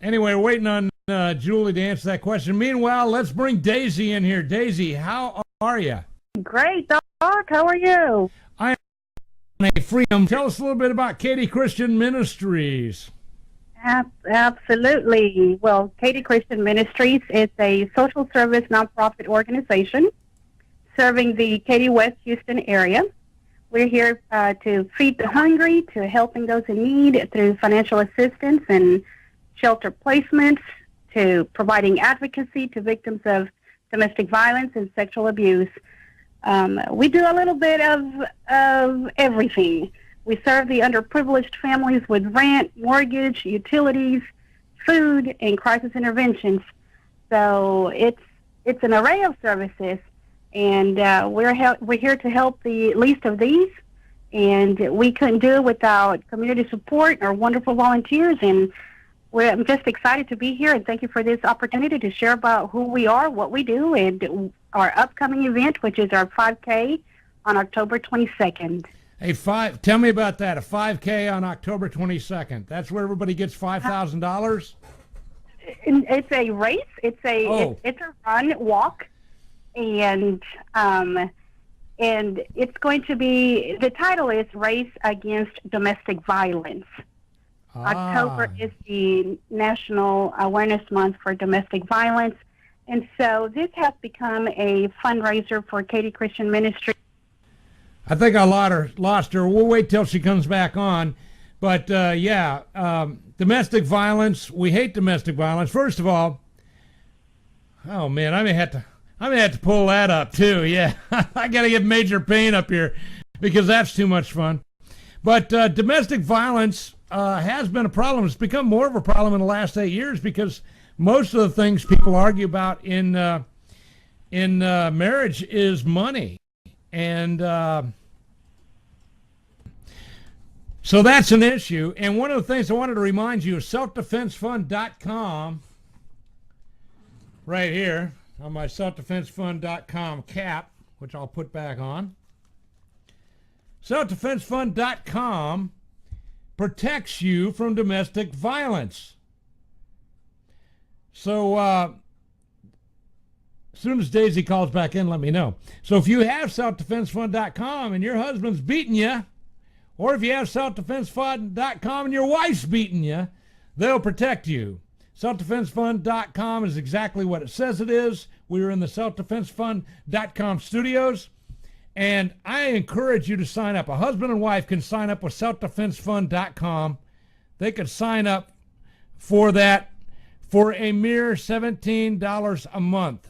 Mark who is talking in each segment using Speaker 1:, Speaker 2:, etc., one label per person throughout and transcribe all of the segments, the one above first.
Speaker 1: Anyway, we're waiting on Julie to answer that question. Meanwhile, let's bring Deysi in here. Deysi, how are you?
Speaker 2: Great, Doc. How are you?
Speaker 1: I am a freedom. Tell us a little bit about Katy Christian Ministries.
Speaker 2: Absolutely. Well, Katy Christian Ministries is a social service nonprofit organization serving the Katy West Houston area. We're here to feed the hungry, to helping those in need through financial assistance and shelter placements, to providing advocacy to victims of domestic violence and sexual abuse. We do a little bit of everything. We serve the underprivileged families with rent, mortgage, utilities, food, and crisis interventions. So it's an array of services, and we're here to help the least of these. And we couldn't do it without community support or wonderful volunteers. And I'm just excited to be here, and thank you for this opportunity to share about who we are, what we do, and our upcoming event, which is our 5K on October 22nd.
Speaker 1: Hey, tell me about that, a 5K on October 22nd. That's where everybody gets $5,000?
Speaker 2: It's a race. It's a run, walk, and it's going to be, the title is Race Against Domestic Violence. October is the National Awareness Month for Domestic Violence, and so this has become a fundraiser for Katy Christian Ministries.
Speaker 1: I think I lost her. We'll wait till she comes back on. But, domestic violence. We hate domestic violence. First of all, oh, man, I may have to pull that up, too. Yeah, I got to get Major Payne up here because that's too much fun. But domestic violence has been a problem. It's become more of a problem in the last 8 years because most of the things people argue about in marriage is money. And so that's an issue. And one of the things I wanted to remind you is selfdefensefund.com right here on my selfdefensefund.com cap, which I'll put back on. Selfdefensefund.com protects you from domestic violence. So as soon as Deysi calls back in, let me know. So if you have selfdefensefund.com and your husband's beating you, or if you have selfdefensefund.com and your wife's beating you, they'll protect you. Selfdefensefund.com is exactly what it says it is. We are in the selfdefensefund.com studios, and I encourage you to sign up. A husband and wife can sign up with selfdefensefund.com. They could sign up for that for a mere $17 a month.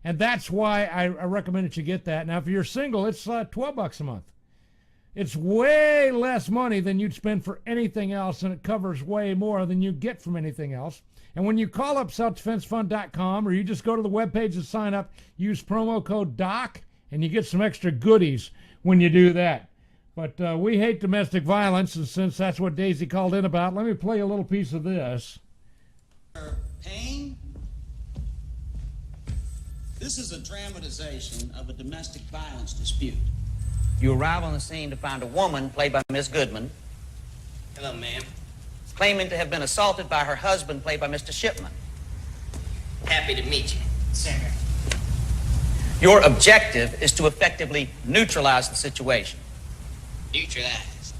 Speaker 1: And that's why I recommend that you get that. Now, if you're single, it's $12 a month. It's way less money than you'd spend for anything else, and it covers way more than you get from anything else. And when you call up selfdefensefund.com, or you just go to the webpage and sign up, use promo code DOC, and you get some extra goodies when you do that. But we hate domestic violence, and since that's what Deysi called in about, let me play a little piece of this.
Speaker 3: Pain? This is a dramatization of a domestic violence dispute.
Speaker 4: You arrive on the scene to find a woman, played by Miss Goodman.
Speaker 3: Hello, ma'am.
Speaker 4: Claiming to have been assaulted by her husband, played by Mr. Shipman.
Speaker 3: Happy to meet you. Same here.
Speaker 4: Your objective is to effectively neutralize the situation.
Speaker 3: Neutralize.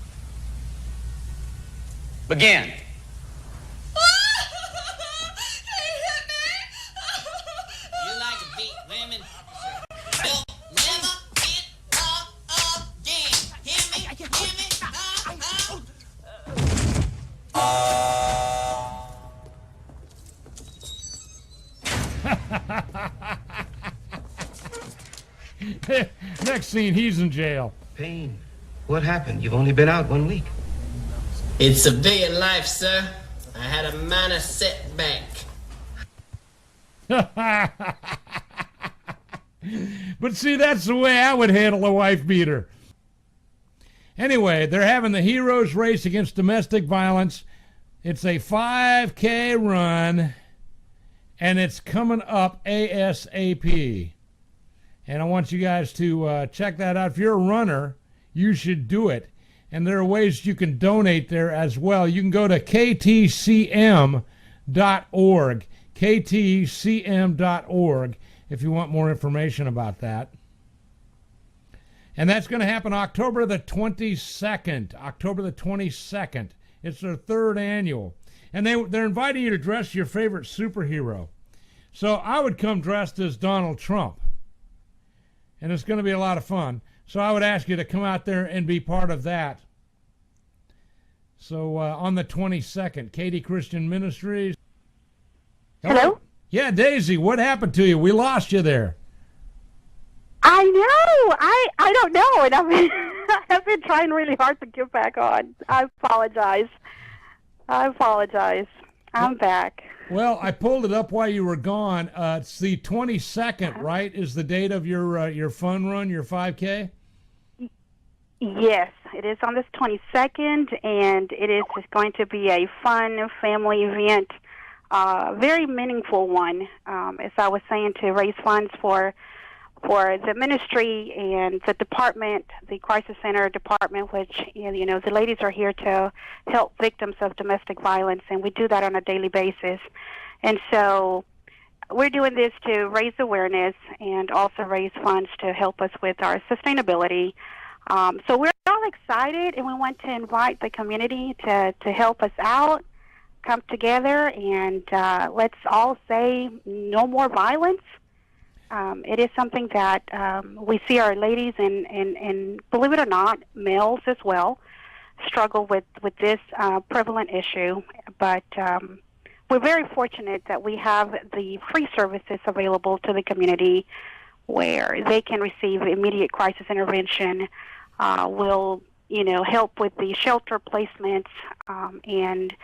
Speaker 4: Begin.
Speaker 3: You like to beat women? Don't never hit her again. Hear me? Hear me?
Speaker 1: Next scene, he's in jail.
Speaker 5: Payne, what happened? You've only been out 1 week.
Speaker 6: It's civilian life, sir. I had a minor setback.
Speaker 1: But see, that's the way I would handle a wife beater. Anyway, they're having the Heroes Race Against Domestic Violence. It's a 5K run, and it's coming up ASAP. And I want you guys to check that out. If you're a runner, you should do it. and there are ways you can donate there as well. You can go to ktcm.org, ktcm.org, if you want more information about that. And that's going to happen October the 22nd. October the 22nd. It's their third annual. And they're inviting you to dress your favorite superhero. So I would come dressed as Donald Trump. And it's going to be a lot of fun. So I would ask you to come out there and be part of that. So on the 22nd, Katy Christian Ministries.
Speaker 2: Hello?
Speaker 1: Yeah, Deysi, what happened to you? We lost you there.
Speaker 2: I know. I don't know, and I've been trying really hard to get back on. I apologize. I'm back.
Speaker 1: Well, I pulled it up while you were gone. It's the 22nd, right? Is the date of your fun run, your 5K?
Speaker 2: Yes, it is on this 22nd, and it is just going to be a fun family event, very meaningful one. As I was saying, to raise funds for the ministry and the department, the crisis center department, which, the ladies are here to help victims of domestic violence, and we do that on a daily basis. And so we're doing this to raise awareness and also raise funds to help us with our sustainability. So we're all excited, and we want to invite the community to help us out, come together, and let's all say no more violence. It is something that we see our ladies and believe it or not, males as well, struggle with this prevalent issue. But we're very fortunate that we have the free services available to the community where they can receive immediate crisis intervention. We'll, help with the shelter placements and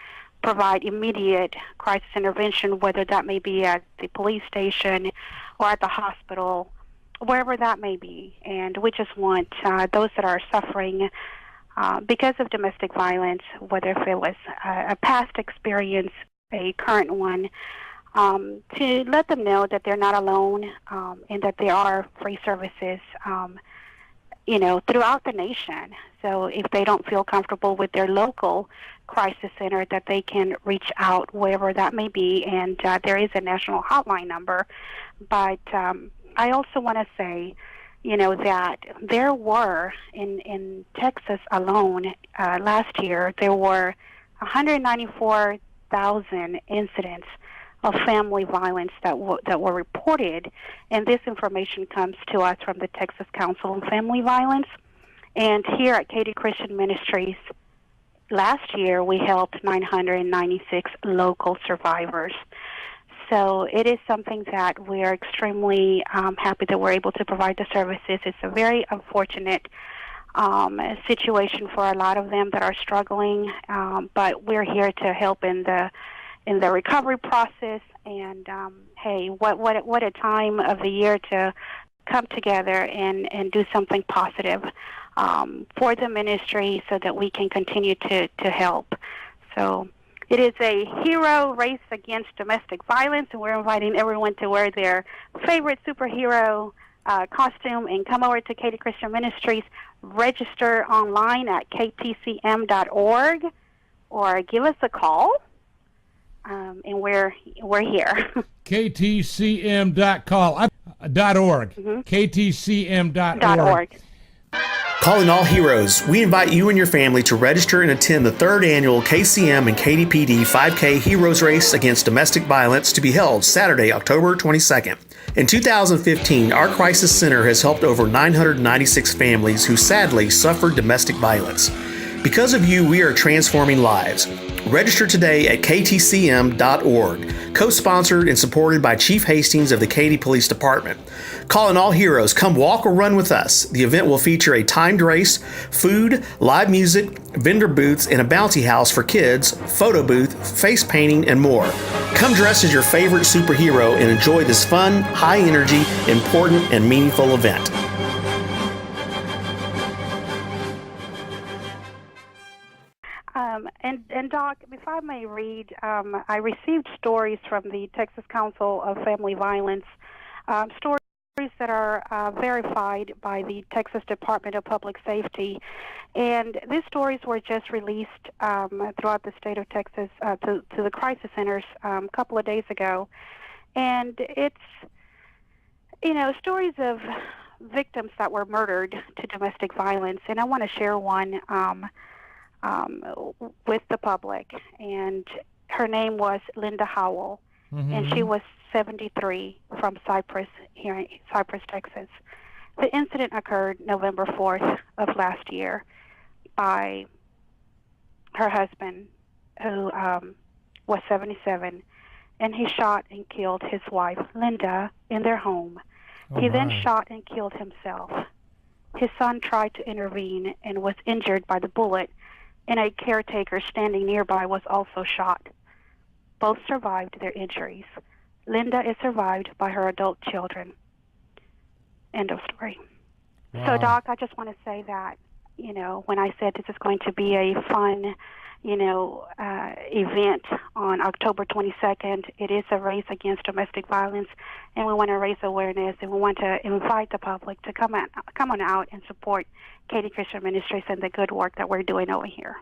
Speaker 2: provide immediate crisis intervention, whether that may be at the police station or at the hospital, wherever that may be. And we just want those that are suffering because of domestic violence, whether if it was a past experience, a current one, to let them know that they're not alone and that there are free services, throughout the nation. So if they don't feel comfortable with their local crisis center, that they can reach out wherever that may be, and there is a national hotline number. But I also want to say, that there were, in Texas alone, last year, there were 194,000 incidents of family violence that were reported, and this information comes to us from the Texas Council on Family Violence. And here at Katy Christian Ministries, last year we helped 996 local survivors. So it is something that we are extremely happy that we're able to provide the services. It's a very unfortunate situation for a lot of them that are struggling, but we're here to help in the recovery process. And hey, what a time of the year to come together and do something positive for the ministry so that we can continue to help. So it is a hero race against domestic violence, and we're inviting everyone to wear their favorite superhero costume and come over to Katy Christian Ministries. Register online at ktcm.org or give us a call, and we're here.
Speaker 1: ktcm.org.
Speaker 2: Mm-hmm.
Speaker 1: ktcm.org.
Speaker 7: Calling all heroes, we invite you and your family to register and attend the third annual KCM and KDPD 5K Heroes Race Against Domestic Violence to be held Saturday, October 22nd. In 2015, our Crisis Center has helped over 996 families who sadly suffered domestic violence. Because of you, we are transforming lives. Register today at ktcm.org, co-sponsored and supported by Chief Hastings of the Katy Police Department. Calling all heroes, come walk or run with us. The event will feature a timed race, food, live music, vendor booths, and a bouncy house for kids, photo booth, face painting, and more. Come dress as your favorite superhero and enjoy this fun, high-energy, important, and meaningful event.
Speaker 2: And Doc, if I may read, I received stories from the Texas Council of Family Violence, stories that are verified by the Texas Department of Public Safety. And these stories were just released throughout the state of Texas to the crisis centers a couple of days ago. And it's, stories of victims that were murdered to domestic violence. And I want to share one with the public. And her name was Linda Howell, and she was 73 from Cypress, here in Cypress, Texas. The incident occurred November 4th of last year by her husband, who was 77, and he shot and killed his wife, Linda, in their home. He then shot and killed himself. His son tried to intervene and was injured by the bullet, and a caretaker standing nearby was also shot. Both survived their injuries. Linda is survived by her adult children. End of story.
Speaker 1: Wow.
Speaker 2: So, Doc, I just want to say that, when I said this is going to be a fun, event on October 22nd, it is a race against domestic violence, and we want to raise awareness, and we want to invite the public to come on out and support Katy Christian Ministries and the good work that we're doing over here.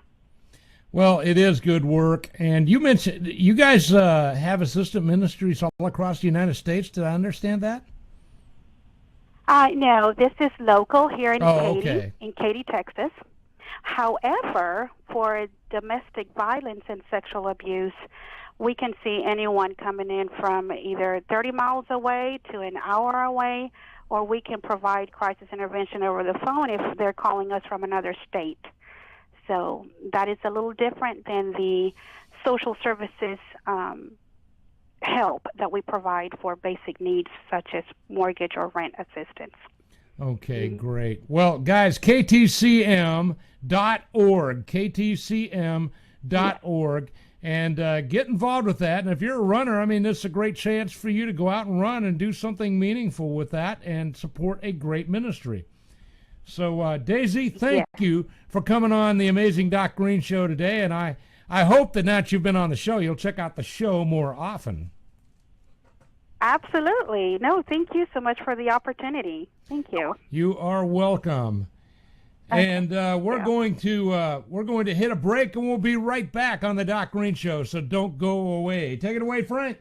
Speaker 1: Well, it is good work. And you mentioned you guys have assistant ministries all across the United States. Did I understand that?
Speaker 2: No, this is local here in
Speaker 1: okay.
Speaker 2: in Katy, Texas. However, for domestic violence and sexual abuse, we can see anyone coming in from either 30 miles away to an hour away, or we can provide crisis intervention over the phone if they're calling us from another state. So that is a little different than the social services help that we provide for basic needs such as mortgage or rent assistance.
Speaker 1: Okay, great. Well, guys, ktcm.org, ktcm.org, and get involved with that. And if you're a runner, this is a great chance for you to go out and run and do something meaningful with that and support a great ministry. So, Deysi, thank you for coming on the Amazing Doc Greene Show today. And I hope that now that you've been on the show, you'll check out the show more often.
Speaker 2: Absolutely. No, thank you so much for the opportunity. Thank you.
Speaker 1: You are welcome. And we're going to hit a break, and we'll be right back on the Doc Greene Show. So don't go away. Take it away, Frank.